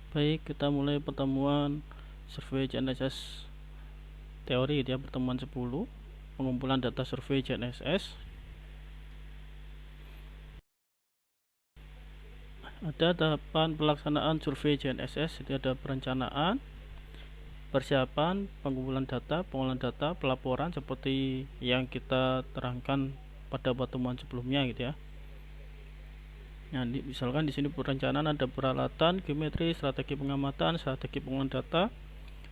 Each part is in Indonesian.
Baik, kita mulai pertemuan survei GNSS teori ya, pertemuan 10 pengumpulan data survei GNSS. Ada tahapan pelaksanaan survei GNSS, itu ada perencanaan, persiapan, pengumpulan data, pengolahan data, pelaporan seperti yang kita terangkan pada pertemuan sebelumnya gitu ya. Nah, misalkan di sini perencanaan ada peralatan, geometri, strategi pengamatan, strategi pengolahan data,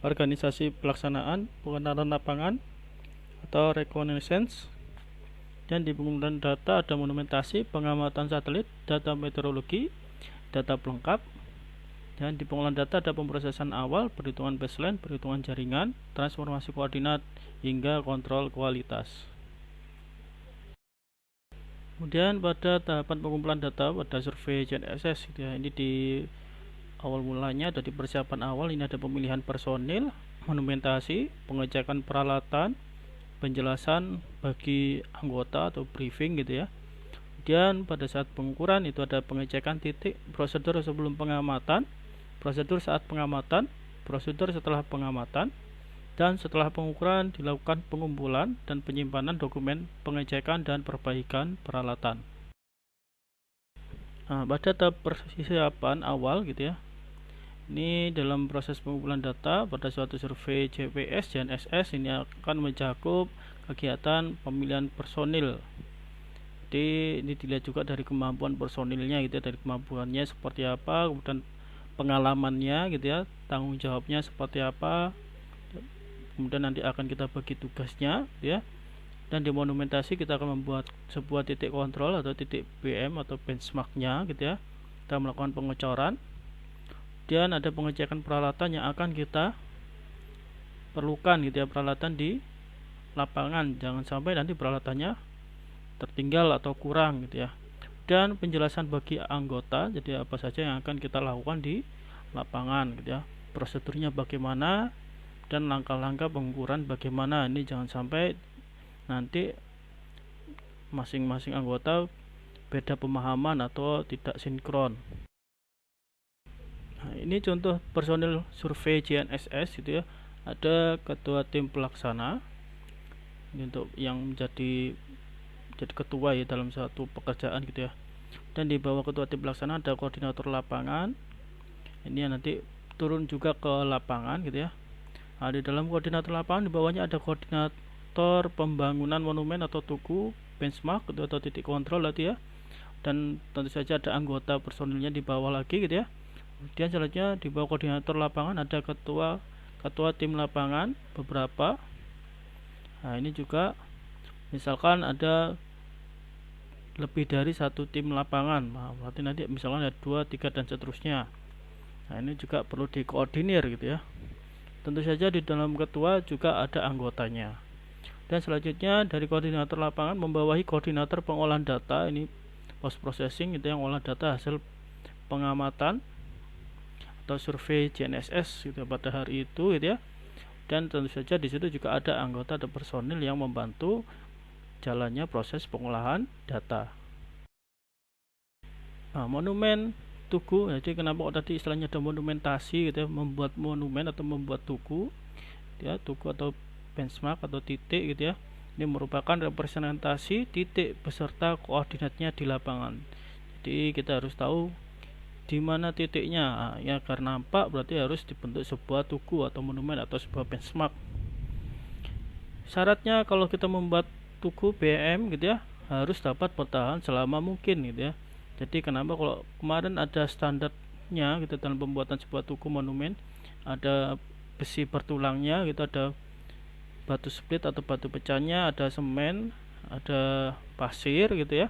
organisasi pelaksanaan, pengenalan lapangan atau reconnaissance. Dan di pengumpulan data ada monumentasi, pengamatan satelit, data meteorologi, data pelengkap. Dan di pengolahan data ada pemrosesan awal, perhitungan baseline, perhitungan jaringan, transformasi koordinat, hingga kontrol kualitas. Kemudian pada tahapan pengumpulan data pada survei GNSS gitu ya, ini di awal mulanya ada di persiapan awal, ini ada pemilihan personil, monumentasi, pengecekan peralatan, penjelasan bagi anggota atau briefing gitu ya. Kemudian pada saat pengukuran itu ada pengecekan titik, prosedur sebelum pengamatan, prosedur saat pengamatan, prosedur setelah pengamatan, dan setelah pengukuran dilakukan pengumpulan dan penyimpanan dokumen pengecekan dan perbaikan peralatan. Nah, pada tahap persiapan awal gitu ya, ini dalam proses pengumpulan data pada suatu survei GPS GNSS ini akan mencakup kegiatan pemilihan personil. Jadi ini dilihat juga dari kemampuan personilnya gitu ya, dari kemampuannya seperti apa, kemudian pengalamannya gitu ya, tanggung jawabnya seperti apa. Kemudian nanti akan kita bagi tugasnya gitu ya. Dan di monumentasi kita akan membuat sebuah titik kontrol atau titik BM atau benchmarknya gitu ya. Kita melakukan pengecoran. Dan ada pengecekan peralatan yang akan kita perlukan gitu ya, peralatan di lapangan. Jangan sampai nanti peralatannya tertinggal atau kurang gitu ya. Dan penjelasan bagi anggota, jadi apa saja yang akan kita lakukan di lapangan gitu ya, prosedurnya bagaimana dan langkah-langkah pengukuran bagaimana. Ini jangan sampai nanti masing-masing anggota beda pemahaman atau tidak sinkron. Nah, ini contoh personil survei GNSS gitu ya. Ada ketua tim pelaksana ini untuk yang jadi ketua ya dalam satu pekerjaan gitu ya. Dan di bawah ketua tim pelaksana ada koordinator lapangan. Ini yang nanti turun juga ke lapangan gitu ya. Nah, di dalam koordinator lapangan di bawahnya ada koordinator pembangunan monumen atau tugu, benchmark gitu, atau titik kontrol tadi ya. Dan tentu saja ada anggota personilnya di bawah lagi gitu ya. Kemudian selanjutnya di bawah koordinator lapangan ada ketua tim lapangan beberapa. Nah, ini juga misalkan ada lebih dari satu tim lapangan, nah, berarti nanti misalkan ada 2, 3 dan seterusnya. Nah, ini juga perlu dikoordinir gitu ya. Tentu saja di dalam ketua juga ada anggotanya. Dan selanjutnya dari koordinator lapangan membawahi koordinator pengolahan data, ini post processing itu yang olah data hasil pengamatan atau survei GNSS gitu pada hari itu gitu ya. Dan tentu saja di situ juga ada anggota atau personil yang membantu jalannya proses pengolahan data. Nah, monumen tugu, jadi kenapa kok tadi istilahnya ada monumentasi gitu ya, membuat monumen atau membuat tugu ya, tugu atau benchmark atau titik gitu ya. Ini merupakan representasi titik beserta koordinatnya di lapangan. Jadi kita harus tahu di mana titiknya. Nah, ya karena nampak berarti harus dibentuk sebuah tugu atau monumen atau sebuah benchmark. Syaratnya kalau kita membuat tugu BM gitu ya, harus dapat bertahan selama mungkin gitu ya. Jadi kenapa kalau kemarin ada standarnya gitu dalam pembuatan sebuah tugu monumen, ada besi bertulangnya gitu, ada batu split atau batu pecahnya, ada semen, ada pasir gitu ya,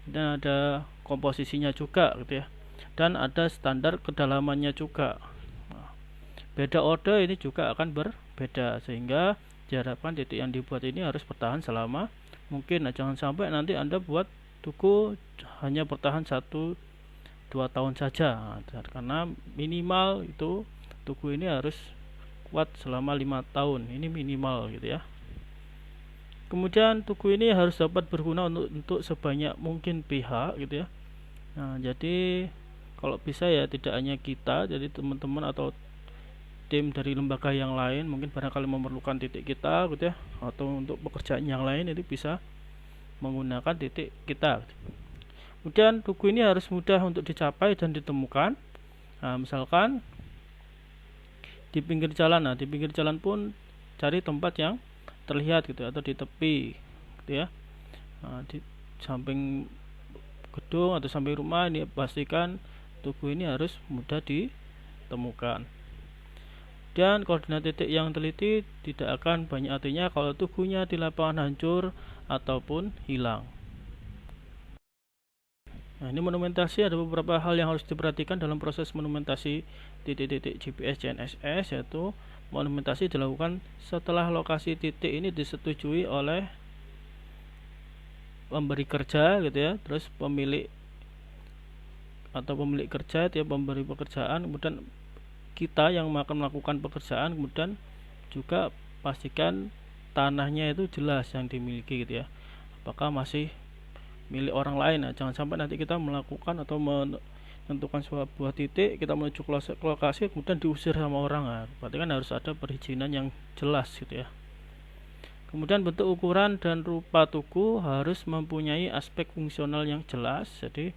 dan ada komposisinya juga gitu ya, dan ada standar kedalamannya juga. Nah, beda orde ini juga akan berbeda sehingga diharapkan titik yang dibuat ini harus bertahan selama mungkin. Nah, jangan sampai nanti Anda buat tugu hanya bertahan 1-2 tahun saja. Nah, karena minimal itu tugu ini harus kuat selama 5 tahun. Ini minimal gitu ya. Kemudian tugu ini harus dapat berguna untuk sebanyak mungkin pihak gitu ya. Nah, jadi kalau bisa ya tidak hanya kita, jadi teman-teman atau tim dari lembaga yang lain mungkin barangkali memerlukan titik kita gitu ya, atau untuk pekerjaan yang lain itu bisa menggunakan titik kita. Kemudian tugu ini harus mudah untuk dicapai dan ditemukan. Nah, misalkan di pinggir jalan, di pinggir jalan pun cari tempat yang terlihat gitu atau di tepi gitu ya. Di samping gedung atau samping rumah ini pastikan tugu ini harus mudah ditemukan. Dan koordinat titik yang teliti tidak akan banyak artinya kalau tugunya di lapangan hancur ataupun hilang. Nah, ini monumentasi, ada beberapa hal yang harus diperhatikan dalam proses monumentasi titik-titik GPS GNSS, yaitu monumentasi dilakukan setelah lokasi titik ini disetujui oleh pemberi kerja gitu ya, terus pemilik kerja itu ya, pemberi pekerjaan, kemudian kita yang akan melakukan pekerjaan, kemudian juga pastikan tanahnya itu jelas yang dimiliki gitu ya, apakah masih milik orang lain. Nah, jangan sampai nanti kita melakukan atau menentukan sebuah titik, kita menuju ke lokasi kemudian diusir sama orang. Nah, berarti kan harus ada perizinan yang jelas gitu ya. Kemudian bentuk, ukuran dan rupa tugu harus mempunyai aspek fungsional yang jelas, jadi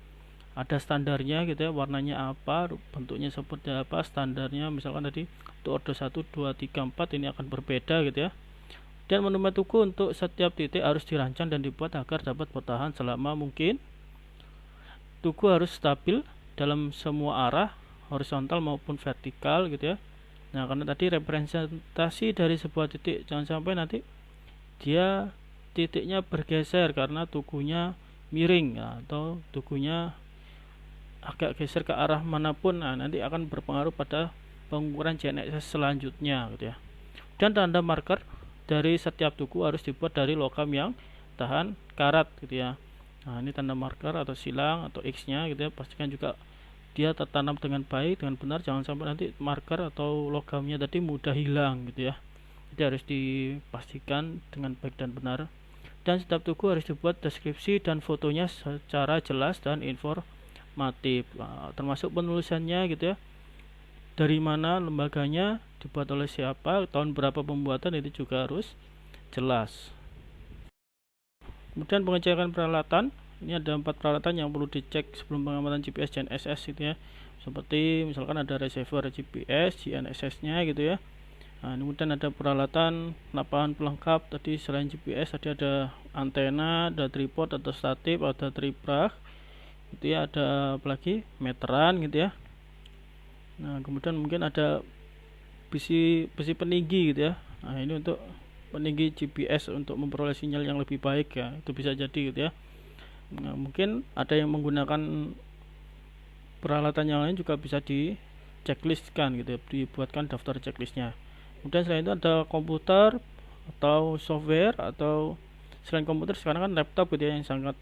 ada standarnya gitu ya, warnanya apa, bentuknya seperti apa, standarnya misalkan tadi untuk order 1, 2, 3, 4 ini akan berbeda gitu ya. Dan monumen tugu untuk setiap titik harus dirancang dan dibuat agar dapat bertahan selama mungkin. Tugu harus stabil dalam semua arah, horizontal maupun vertikal gitu ya. Nah, karena tadi representasi dari sebuah titik, jangan sampai nanti dia titiknya bergeser karena tugunya miring ya, atau tugunya agak geser ke arah manapun. Nah, nanti akan berpengaruh pada pengukuran GNSS selanjutnya gitu ya. Dan tanda marker dari setiap tugu harus dibuat dari logam yang tahan karat gitu ya. Nah, ini tanda marker atau silang atau X nya gitu ya, pastikan juga dia tertanam dengan baik, dengan benar, jangan sampai nanti marker atau logamnya tadi mudah hilang gitu ya. Jadi harus dipastikan dengan baik dan benar. Dan setiap tugu harus dibuat deskripsi dan fotonya secara jelas dan informatif, termasuk penulisannya gitu ya, dari mana lembaganya, dibuat oleh siapa, tahun berapa pembuatan, itu juga harus jelas. Kemudian pengecekan peralatan, ini ada 4 peralatan yang perlu dicek sebelum pengamatan GPS GNSS gitu ya, seperti misalkan ada receiver GPS GNSS nya gitu ya. Nah, kemudian ada peralatan lapangan pelengkap, tadi selain GPS tadi ada antena, ada tripod atau statif, ada triprak gitu ya, ada apalagi meteran gitu ya. Nah, kemudian mungkin ada besi peninggi gitu ya. Nah, ini untuk peninggi GPS untuk memperoleh sinyal yang lebih baik ya, itu bisa jadi gitu ya. Nah, mungkin ada yang menggunakan peralatan yang lain juga bisa di checklistkan gitu ya, dibuatkan daftar checklistnya. Kemudian selain itu ada komputer atau software, atau selain komputer sekarang kan laptop gitu ya yang sangat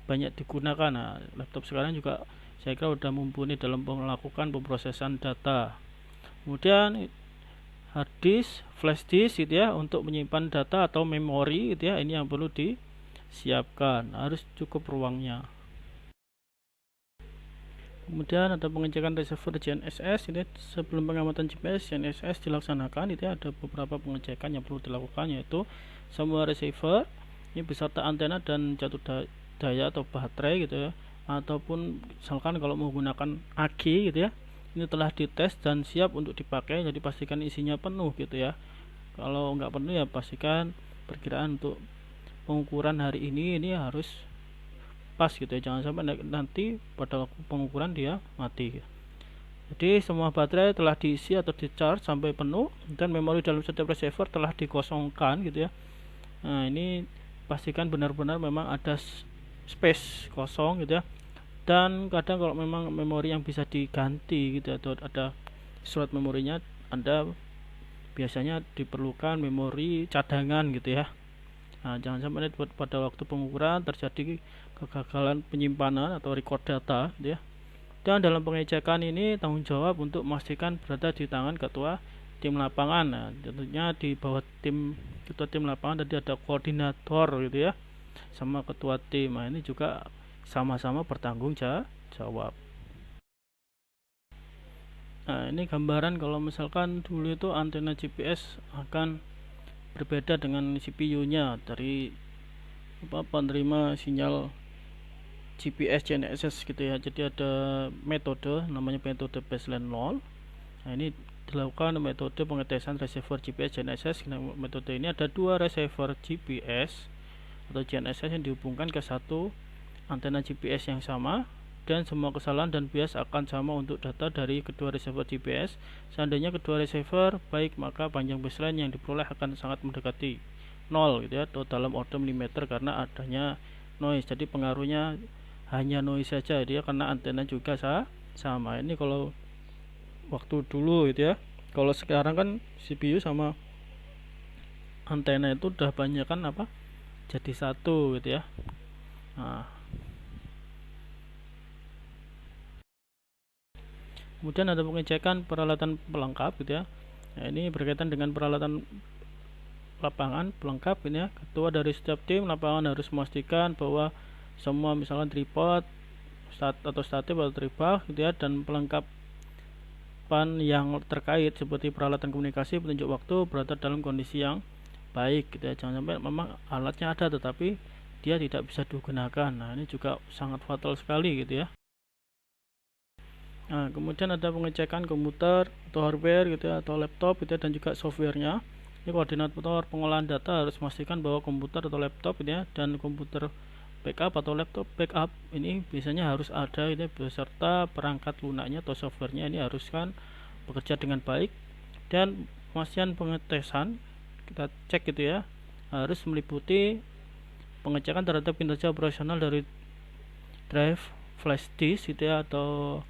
banyak digunakan. Nah, laptop sekarang juga saya kira sudah mumpuni dalam melakukan pemrosesan data. Kemudian hard disk, flash disk gitu ya, untuk menyimpan data atau memori gitu ya, ini yang perlu disiapkan, harus cukup ruangnya. Kemudian ada pengecekan receiver GNSS ini sebelum pengamatan GPS GNSS dilaksanakan, itu ada beberapa pengecekan yang perlu dilakukan, yaitu semua receiver ini beserta antena dan jatuh daya atau baterai gitu ya, ataupun misalkan kalau menggunakan AG gitu ya, ini telah dites dan siap untuk dipakai, jadi pastikan isinya penuh gitu ya. Kalau nggak penuh ya pastikan perkiraan untuk pengukuran hari ini harus pas gitu ya, jangan sampai nanti pada waktu pengukuran dia mati. Jadi semua baterai telah diisi atau di charge sampai penuh, dan memori dalam setiap receiver telah dikosongkan gitu ya. Nah, ini pastikan benar-benar memang ada space kosong gitu ya. Dan kadang kalau memang memori yang bisa diganti gitu atau ada slot memorinya, Anda biasanya diperlukan memori cadangan gitu ya. Nah, jangan sampai pada waktu pengukuran terjadi kegagalan penyimpanan atau record data gitu ya. Dan dalam pengecekan ini tanggung jawab untuk memastikan berada di tangan ketua tim lapangan. Nah, tentunya di bawah ketua tim lapangan tadi ada koordinator gitu ya, sama ketua tim. Nah, ini juga sama-sama bertanggung jawab. Nah, ini gambaran kalau misalkan dulu itu antena GPS akan berbeda dengan CPU-nya dari penerima sinyal GPS GNSS gitu ya. Jadi ada metode namanya metode baseline 0. Nah, ini dilakukan metode pengetesan receiver GPS GNSS. Nah, metode ini ada dua receiver GPS atau GNSS yang dihubungkan ke satu antena GPS yang sama, dan semua kesalahan dan bias akan sama untuk data dari kedua receiver GPS. Seandainya kedua receiver baik, maka panjang baseline yang diperoleh akan sangat mendekati 0 gitu ya, atau dalam order milimeter karena adanya noise. Jadi pengaruhnya hanya noise saja dia, karena antena juga sama. Ini kalau waktu dulu gitu ya. Kalau sekarang kan CPU sama antena itu udah banyak kan jadi satu gitu ya. Nah, kemudian ada pengecekan peralatan pelengkap gitu ya. Nah, ini berkaitan dengan peralatan lapangan pelengkap ini ya. Ketua dari setiap tim lapangan harus memastikan bahwa semua misalkan tripod atau statif atau tripod gitu ya, dan pelengkapan yang terkait seperti peralatan komunikasi, petunjuk waktu berada dalam kondisi yang baik gitu ya. Jangan sampai memang alatnya ada tetapi dia tidak bisa digunakan. Nah, ini juga sangat fatal sekali gitu ya. Nah, kemudian ada pengecekan komputer atau hardware gitu ya, atau laptop gitu ya, dan juga softwarenya. Ini koordinator pengolahan data harus memastikan bahwa komputer atau laptop gitu ya, dan komputer backup atau laptop backup ini biasanya harus ada ini beserta perangkat lunaknya atau softwarenya. Ini harus kan bekerja dengan baik, dan pemastian pengetesan kita cek gitu ya, harus meliputi pengecekan terhadap kinerja operasional dari drive flash disk gitu ya, atau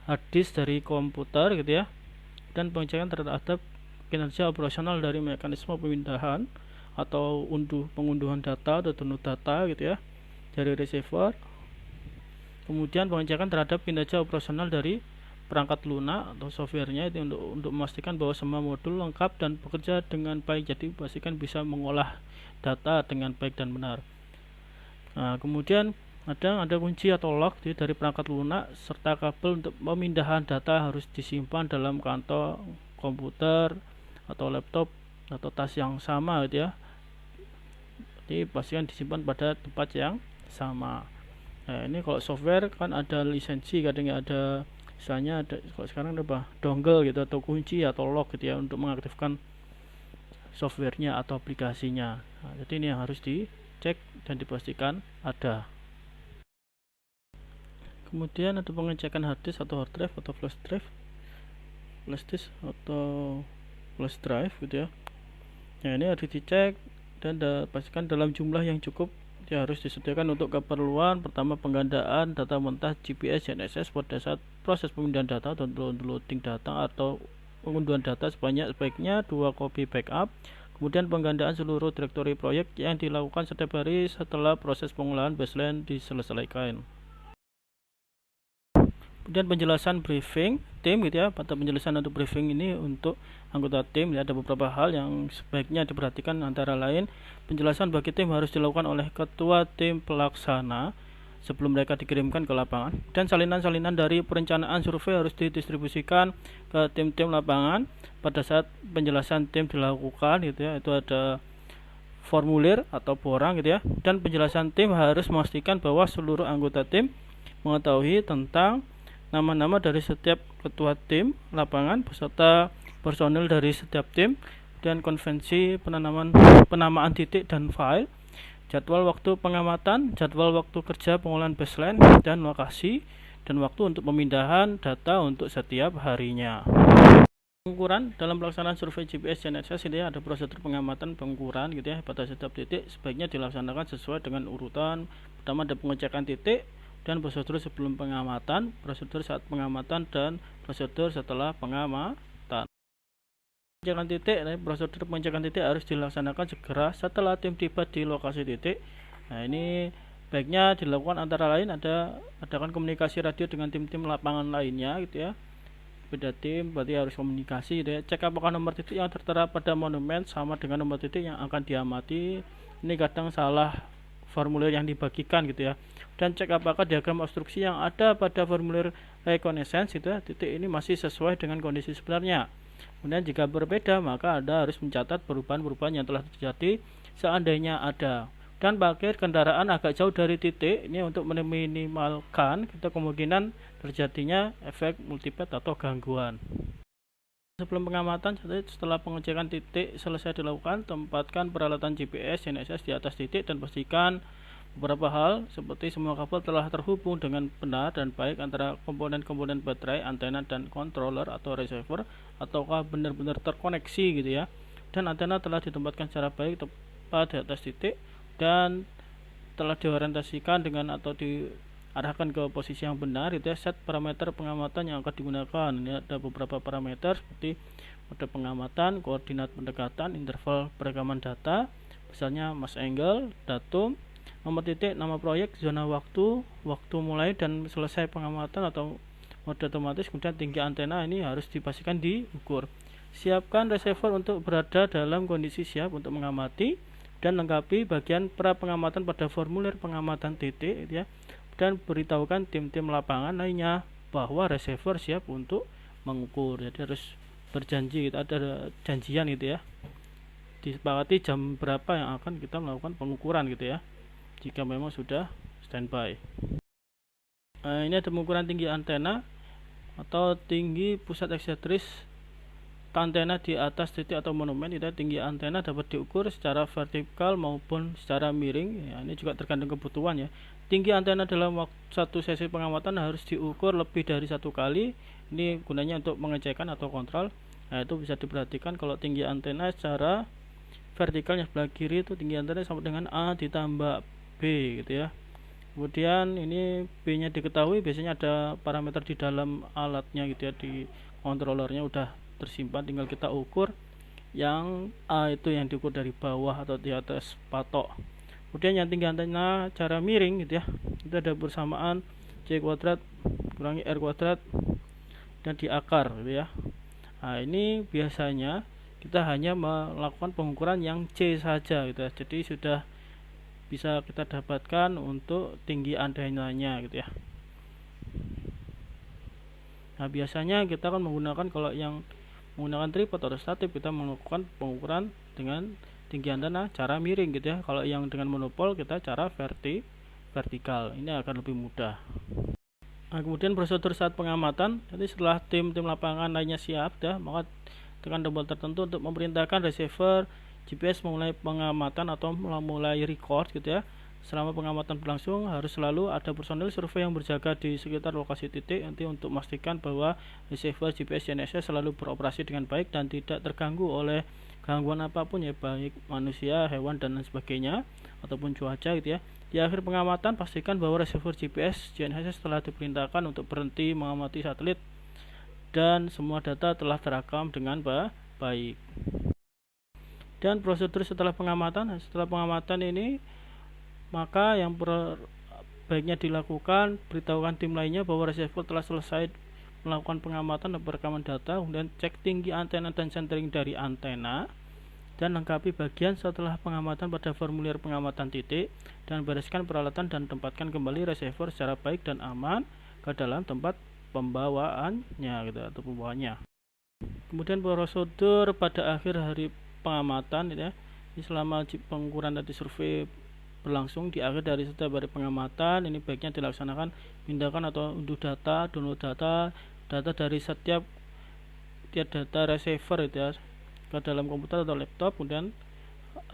hard disk dari komputer gitu ya, dan pengecekan terhadap kinerja operasional dari mekanisme pemindahan atau pengunduhan data atau download data gitu ya dari receiver. Kemudian pengecekan terhadap kinerja operasional dari perangkat lunak atau softwarenya itu untuk memastikan bahwa semua modul lengkap dan bekerja dengan baik. Jadi pastikan bisa mengolah data dengan baik dan benar. Nah, kemudian ada kunci atau lock dari perangkat lunak serta kabel untuk pemindahan data harus disimpan dalam kantong komputer atau laptop atau tas yang sama gitu ya. Jadi pastikan disimpan pada tempat yang sama. Nah, ini kalau software kan ada lisensi, kadang ada misalnya ada, kalau sekarang ada dongle gitu atau kunci atau lock gitu ya untuk mengaktifkan softwarenya atau aplikasinya. Nah, jadi ini yang harus dicek dan dipastikan ada. Kemudian ada pengecekan hard disk atau hard drive atau flash disk atau flash drive gitu ya. Nah, ini harus dicek dan pastikan dalam jumlah yang cukup. Dia harus disediakan untuk keperluan pertama penggandaan data mentah GPS GNSS pada saat proses pemindahan data atau loading data atau pengunduhan data sebaiknya 2 copy backup. Kemudian penggandaan seluruh direktori proyek yang dilakukan setiap hari setelah proses pengolahan baseline diselesaikan. Kemudian penjelasan briefing tim gitu ya. Pada penjelasan untuk briefing ini untuk anggota tim ya, ada beberapa hal yang sebaiknya diperhatikan, antara lain penjelasan bagi tim harus dilakukan oleh ketua tim pelaksana sebelum mereka dikirimkan ke lapangan, dan salinan-salinan dari perencanaan survei harus didistribusikan ke tim-tim lapangan pada saat penjelasan tim dilakukan gitu ya. Itu ada formulir atau borang gitu ya, dan penjelasan tim harus memastikan bahwa seluruh anggota tim mengetahui tentang nama-nama dari setiap ketua tim lapangan beserta personil dari setiap tim, dan konvensi penamaan titik dan file, jadwal waktu pengamatan, jadwal waktu kerja pengolahan baseline, dan lokasi dan waktu untuk pemindahan data untuk setiap harinya. Pengukuran dalam pelaksanaan survei GPS GNSS ini ada prosedur pengamatan pengukuran gitu ya pada setiap titik, sebaiknya dilaksanakan sesuai dengan urutan. Pertama ada pengecekan titik dan prosedur sebelum pengamatan, prosedur saat pengamatan, dan prosedur setelah pengamatan. Pengecekan titik, prosedur pengecekan titik harus dilaksanakan segera setelah tim tiba di lokasi titik. Nah, ini baiknya dilakukan antara lain adakan komunikasi radio dengan tim-tim lapangan lainnya gitu ya. Beda tim berarti harus komunikasi gitu ya. Cek apakah nomor titik yang tertera pada monumen sama dengan nomor titik yang akan diamati. Ini kadang salah formulir yang dibagikan gitu ya. Dan cek apakah diagram obstruksi yang ada pada formulir reconnaissance itu ya, titik ini masih sesuai dengan kondisi sebenarnya. Kemudian jika berbeda, maka Anda harus mencatat perubahan-perubahan yang telah terjadi seandainya ada. Dan parkir kendaraan agak jauh dari titik ini untuk meminimalkan kemungkinan terjadinya efek multipad atau gangguan. Sebelum pengamatan, setelah pengecekan titik selesai dilakukan, tempatkan peralatan GPS GNSS di atas titik dan pastikan beberapa hal seperti semua kabel telah terhubung dengan benar dan baik antara komponen-komponen baterai, antena, dan controller atau receiver, ataukah benar-benar terkoneksi gitu ya. Dan antena telah ditempatkan secara baik tepat di atas titik dan telah diorientasikan dengan atau diarahkan ke posisi yang benar itu ya. Set parameter pengamatan yang akan digunakan. Ini ada beberapa parameter seperti mode pengamatan, koordinat pendekatan, interval perekaman data, misalnya mass angle, datum, nomor titik, nama proyek, zona waktu, waktu mulai dan selesai pengamatan atau mode otomatis. Kemudian tinggi antena ini harus dipastikan diukur. Siapkan receiver untuk berada dalam kondisi siap untuk mengamati dan lengkapi bagian pra pengamatan pada formulir pengamatan titik ya. Dan beritahukan tim-tim lapangan lainnya bahwa receiver siap untuk mengukur. Jadi harus berjanji, ada janjian gitu ya, disepakati jam berapa yang akan kita melakukan pengukuran gitu ya, jika memang sudah standby. Ini ada pengukuran tinggi antena atau tinggi pusat eksentris antena di atas titik atau monumen. Itu tinggi antena dapat diukur secara vertikal maupun secara miring ya, ini juga tergantung kebutuhan ya. Tinggi antena dalam satu sesi pengamatan harus diukur lebih dari satu kali. Ini gunanya untuk pengecekan atau kontrol. Nah, itu bisa diperhatikan kalau tinggi antena secara vertikalnya sebelah kiri itu tinggi antena sama dengan A ditambah B gitu ya. Kemudian ini B nya diketahui, biasanya ada parameter di dalam alatnya gitu ya, di controllernya udah tersimpan, tinggal kita ukur. Yang A itu yang diukur dari bawah atau di atas patok. Kemudian yang tinggi antena cara miring gitu ya, itu ada bersamaan C kuadrat kurangi R kuadrat dan di akar gitu ya. Nah, ini biasanya kita hanya melakukan pengukuran yang C saja gitu ya, jadi sudah bisa kita dapatkan untuk tinggi antenanya gitu ya. Nah, biasanya kita akan menggunakan, kalau yang menggunakan tripod atau statif, kita melakukan pengukuran dengan tinggi antena cara miring gitu ya. Kalau yang dengan monopol kita cara vertikal, ini akan lebih mudah. Nah, kemudian prosedur saat pengamatan. Jadi setelah tim-tim lapangan lainnya siap ya, maka tekan tombol tertentu untuk memerintahkan receiver GPS memulai pengamatan atau memulai record gitu ya. Selama pengamatan berlangsung harus selalu ada personil survei yang berjaga di sekitar lokasi titik nanti untuk memastikan bahwa receiver GPS GNSS selalu beroperasi dengan baik dan tidak terganggu oleh gangguan apapun ya, baik manusia, hewan dan lain sebagainya ataupun cuaca gitu ya. Di akhir pengamatan pastikan bahwa receiver GPS GNSS telah diperintahkan untuk berhenti mengamati satelit dan semua data telah terekam dengan baik. Dan prosedur setelah pengamatan. Setelah pengamatan ini, maka yang baiknya dilakukan, beritahukan tim lainnya bahwa receiver telah selesai melakukan pengamatan dan perekaman data, kemudian cek tinggi antena dan centering dari antena, dan lengkapi bagian setelah pengamatan pada formulir pengamatan titik, dan bereskan peralatan dan tempatkan kembali receiver secara baik dan aman ke dalam tempat pembawaannya gitu, atau pembawaannya. Kemudian prosedur pada akhir hari pengamatan gitu ya. Selama pengukuran tadi survei berlangsung, di akhir dari setiap hari pengamatan ini baiknya dilaksanakan pindahkan atau unduh data, download data dari setiap data receiver itu ya, ke dalam komputer atau laptop. Kemudian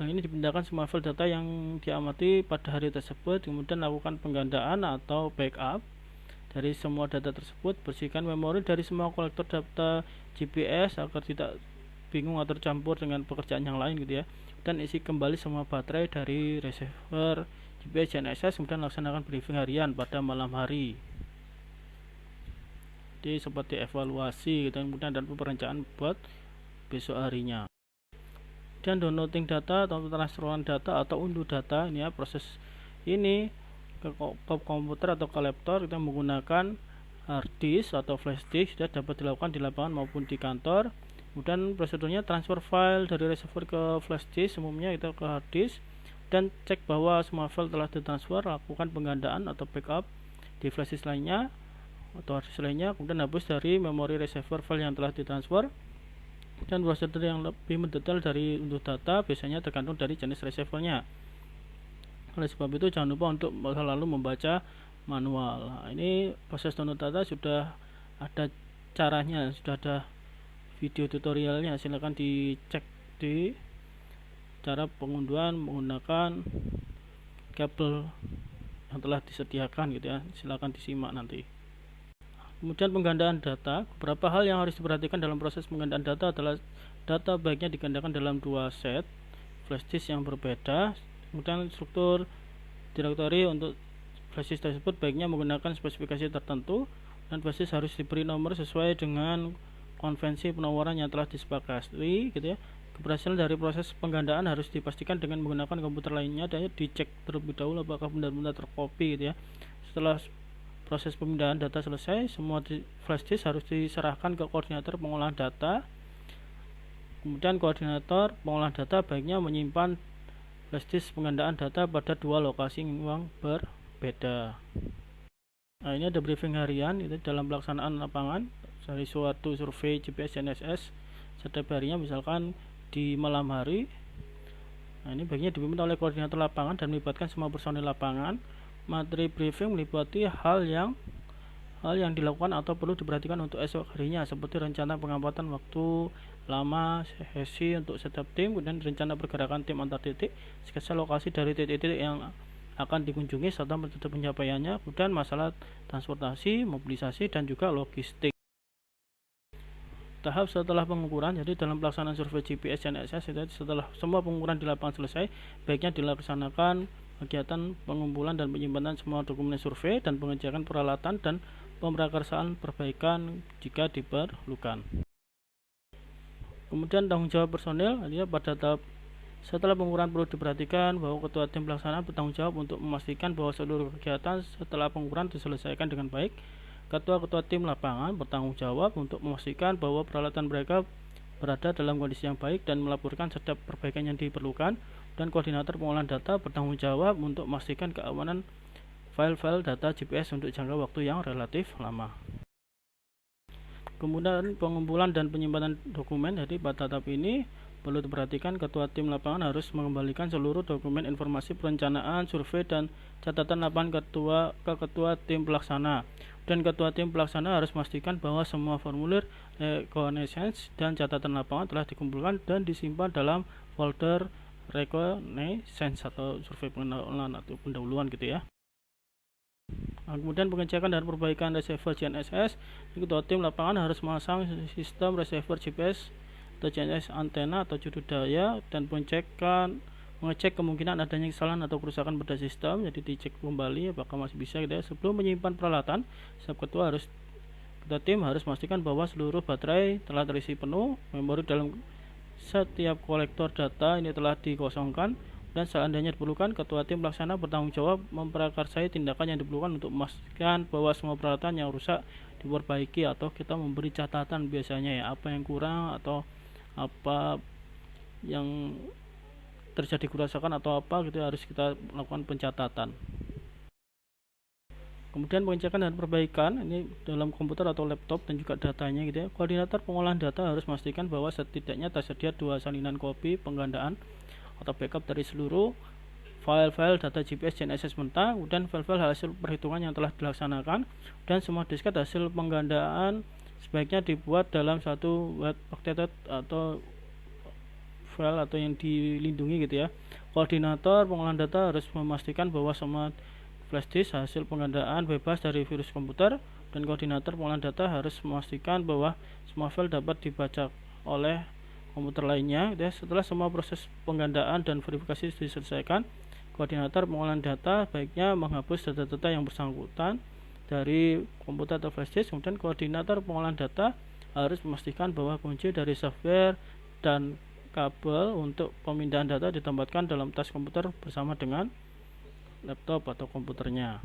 ini dipindahkan semua file data yang diamati pada hari tersebut. Kemudian lakukan penggandaan atau backup dari semua data tersebut. Bersihkan memori dari semua kolektor data GPS agar tidak bingung atau tercampur dengan pekerjaan yang lain gitu ya. Dan isi kembali semua baterai dari receiver GPS GNSS. Kemudian laksanakan briefing harian pada malam hari. Jadi seperti evaluasi gitu, kemudian dan perencanaan buat besok harinya. Dan downloading data atau transferan data atau unduh data ini ya, proses ini ke komputer atau ke laptop kita menggunakan hard disk atau flash disk, sudah dapat dilakukan di lapangan maupun di kantor. Kemudian prosedurnya transfer file dari receiver ke flash disk, umumnya itu ke hard disk, dan cek bahwa semua file telah ditransfer. Lakukan penggandaan atau backup di flash disk lainnya. atau hard disk lainnya, kemudian hapus dari memori receiver file yang telah ditransfer. Dan prosedur yang lebih mendetail dari untuk data biasanya tergantung dari jenis receivernya. Oleh sebab itu jangan lupa untuk selalu membaca manual. Nah, ini proses download data sudah ada caranya, sudah ada video tutorialnya, silahkan dicek di cara pengunduhan menggunakan kabel yang telah disediakan gitu ya, silahkan disimak nanti. Kemudian penggandaan data, beberapa hal yang harus diperhatikan dalam proses penggandaan data adalah data baiknya digandakan dalam dua set flash disk yang berbeda. Kemudian struktur direktori untuk flash disk tersebut baiknya menggunakan spesifikasi tertentu, dan flash disk harus diberi nomor sesuai dengan konvensi penomoran yang telah disepakati gitu ya. Keberhasilan dari proses penggandaan harus dipastikan dengan menggunakan komputer lainnya dan dicek terlebih dahulu apakah benar-benar terkopi gitu ya. Setelah proses pemindahan data selesai, semua flash disk harus diserahkan ke koordinator pengolahan data. Kemudian koordinator pengolahan data baiknya menyimpan flash disk penggandaan data pada dua lokasi yang berbeda. Nah, ini ada briefing harian itu dalam pelaksanaan lapangan dari suatu survei GPS GNSS setiap harinya, misalkan di malam hari. Nah, ini baiknya dipimpin oleh koordinator lapangan dan melibatkan semua personil lapangan. Materi briefing meliputi hal yang dilakukan atau perlu diperhatikan untuk esok harinya, seperti rencana pengamatan waktu lama sesi untuk setiap tim, kemudian rencana pergerakan tim antar titik, sketsa lokasi dari titik-titik yang akan dikunjungi serta metode pencapaiannya, kemudian masalah transportasi, mobilisasi, dan juga logistik. Tahap setelah pengukuran, jadi dalam pelaksanaan survei GPS dan GNSS, setelah semua pengukuran di lapangan selesai, baiknya dilaksanakan kegiatan pengumpulan dan penyimpanan semua dokumen survei dan pengecekan peralatan dan pemrakarsaan perbaikan jika diperlukan. Kemudian tanggung jawab personil, pada tahap setelah pengukuran perlu diperhatikan bahwa ketua tim pelaksana bertanggung jawab untuk memastikan bahwa seluruh kegiatan setelah pengukuran diselesaikan dengan baik. Ketua-ketua tim lapangan bertanggung jawab untuk memastikan bahwa peralatan mereka berada dalam kondisi yang baik dan melaporkan setiap perbaikan yang diperlukan. Dan koordinator pengolahan data bertanggung jawab untuk memastikan keamanan file-file data GPS untuk jangka waktu yang relatif lama. Kemudian pengumpulan dan penyimpanan dokumen, jadi pada tahap ini perlu diperhatikan ketua tim lapangan harus mengembalikan seluruh dokumen informasi perencanaan, survei, dan catatan lapangan ke ketua tim pelaksana. Dan ketua tim pelaksana harus memastikan bahwa semua formulir reconnaissance dan catatan lapangan telah dikumpulkan dan disimpan dalam folder reconnaissance atau survei pengenalan atau pendahuluan gitu ya. Nah, kemudian pengecekan dan perbaikan receiver GNSS, ketua tim lapangan harus memasang sistem receiver GPS atau GNSS antena atau judul daya dan mengecek kemungkinan adanya kesalahan atau kerusakan pada sistem, jadi dicek kembali apakah masih bisa gitu ya. Sebelum menyimpan peralatan, ketua tim harus memastikan bahwa seluruh baterai telah terisi penuh, memori dalam setiap kolektor data ini telah dikosongkan, dan seandainya diperlukan, ketua tim pelaksana bertanggung jawab memprakarsai tindakan yang diperlukan untuk memastikan bahwa semua peralatan yang rusak diperbaiki, atau kita memberi catatan biasanya ya, apa yang kurang atau apa yang terjadi kerusakan atau apa gitu harus kita lakukan pencatatan. Kemudian pengecekan dan perbaikan ini dalam komputer atau laptop dan juga datanya gitu ya. Koordinator pengolahan data harus memastikan bahwa setidaknya tersedia 2 salinan kopi penggandaan atau backup dari seluruh file-file data GPS GNSS mentah, dan file-file hasil perhitungan yang telah dilaksanakan, dan semua disket hasil penggandaan sebaiknya dibuat dalam satu web protected atau file atau yang dilindungi gitu ya. Koordinator pengolahan data harus memastikan bahwa semua flash disk hasil penggandaan bebas dari virus komputer, dan koordinator pengolahan data harus memastikan bahwa semua file dapat dibaca oleh komputer lainnya. Setelah semua proses penggandaan dan verifikasi diselesaikan, koordinator pengolahan data baiknya menghapus data-data yang bersangkutan dari komputer atau flash disk. Kemudian koordinator pengolahan data harus memastikan bahwa kunci dari software dan kabel untuk pemindahan data ditempatkan dalam tas komputer bersama dengan laptop atau komputernya.